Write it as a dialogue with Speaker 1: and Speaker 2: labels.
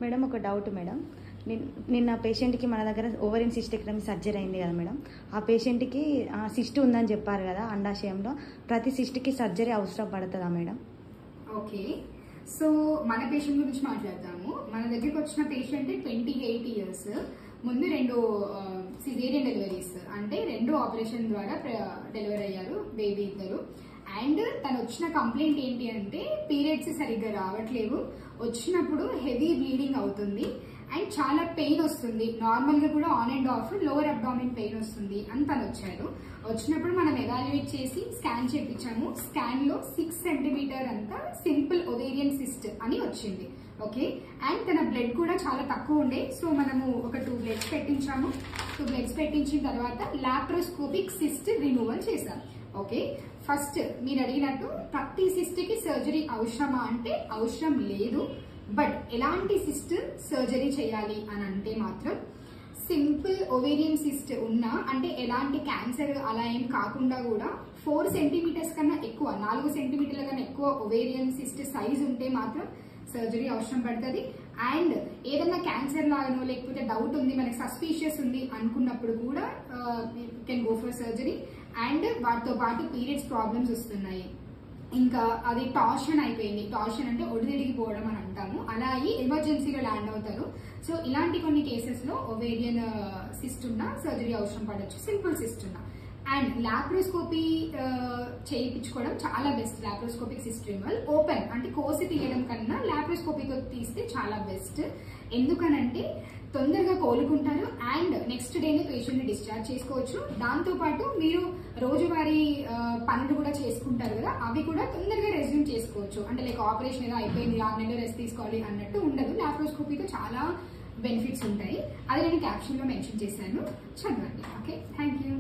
Speaker 1: Madam ఒక doubt madam, నిన్న పేషెంట్కి మన దగ్గర ఓవరీన్ సిస్టెక్టమీ సర్జరీ అయింది కదా మేడం. ఆ పేషెంట్కి సిస్ట్ ఉందని చెప్పారు కదా అండాశయంలో. ప్రతి సిస్ట్కి సర్జరీ అవసరం పడుతుందా మేడం?
Speaker 2: ఓకే, సో మన పేషెంట్ గురించి మాట్లాడతాము. మన దగ్గరికి వచ్చిన పేషెంట్ 28 years, ముందు 2 సిజేరియన్ డెలివరీస్, అంటే 2 ఆపరేషన్ ద్వారా డెలివరీ అయ్యారు బేబీ ఇద్దరు. అండ్ తను వచ్చిన కంప్లైంట్ ఏంటి అంటే పీరియడ్స్ సరిగ్గా రావట్లేవు, వచ్చినప్పుడు హెవీ బ్లీడింగ్ అవుతుంది అండ్ చాలా పెయిన్ వస్తుంది. నార్మల్ గా కూడా on and of lower abdomen pain వస్తుంది అని తను వచ్చారు. వచ్చినప్పుడు మనం ఎవాల్యుయేట్ చేసి స్కాన్ చేయించాము. స్కాన్ లో 6 centimeter అంతా సింపుల్ ఓవేరియన్ సిస్ట్ అని వచ్చింది. ఓకే, అండ్ తన బ్లడ్ కూడా చాలా తక్కువ ఉండే, సో మనము ఒక 2 బ్లడ్స్ పెట్టించాము. 2 బ్లడ్స్ పెట్టించిన తర్వాత లాప్రోస్కోపిక్ సిస్ట్ రిమూవల్ చేశాం. ఓకే, ఫస్ట్ మీరు అడిగినట్టు ప్రతి సిస్ట్ కి సర్జరీ అవసరమా అంటే అవసరం లేదు. బట్ ఎలాంటి సిస్ట్ సర్జరీ చేయాలి అని అంటే మాత్రం సింపుల్ ఓవేరియన్ సిస్ట్ ఉన్నా, అంటే ఎలాంటి క్యాన్సర్ అలా ఏం కాకుండా కూడా 4 centimeters కన్నా ఎక్కువ, 4 centimeterల కన్నా ఎక్కువ ఓవేరియన్ సిస్ట్ సైజ్ ఉంటే మాత్రం సర్జరీ అవసరం పడుతుంది. అండ్ ఏదన్నా క్యాన్సర్ లాగానో లేకపోతే డౌట్ ఉంది, మనకి సస్పీషియస్ ఉంది అనుకున్నప్పుడు కూడా can go for surgery. And వాటితో పాటు పీరియడ్స్ ప్రాబ్లమ్స్ వస్తున్నాయి, ఇంకా అది టార్షన్ అయిపోయింది, టార్షన్ అంటే ఒడిదిడిగిపోవడం అని అంటాము, అలా అయ్యి ఎమర్జెన్సీలో ల్యాండ్ అవుతారు. సో ఇలాంటి కొన్ని కేసెస్ లో ఓవేరియన్ సిస్ట్ ఉన్న సర్జరీ అవసరం పడవచ్చు, సింపుల్ సిస్ట్ ఉన్న. అండ్ లాప్రోస్కోపీ చేయించుకోవడం చాలా best. Laparoscopic cyst removal open అంటే కోసి తీయడం కన్నా లాప్రోస్కోపీతో తీస్తే చాలా బెస్ట్. ఎందుకనంటే తొందరగా కోలుకుంటారు అండ్ నెక్స్ట్ డేనే పేషెంట్ ని డిశ్చార్జ్ చేసుకోవచ్చు. దాంతో పాటు మీరు రోజువారీ పనులు కూడా చేసుకుంటారు కదా, అవి కూడా తొందరగా రెజ్యూమ్ చేసుకోవచ్చు. అంటే లైక్ ఆపరేషన్ ఏదో అయిపోయింది 6 నెలలు రెస్ట్ తీసుకోవాలి అన్నట్టు ఉండదు. లాప్రోస్కోపీతో చాలా బెనిఫిట్స్ ఉంటాయి, అది నేను క్యాప్షన్ లో మెన్షన్ చేశాను, చదవండి. Okay, thank you.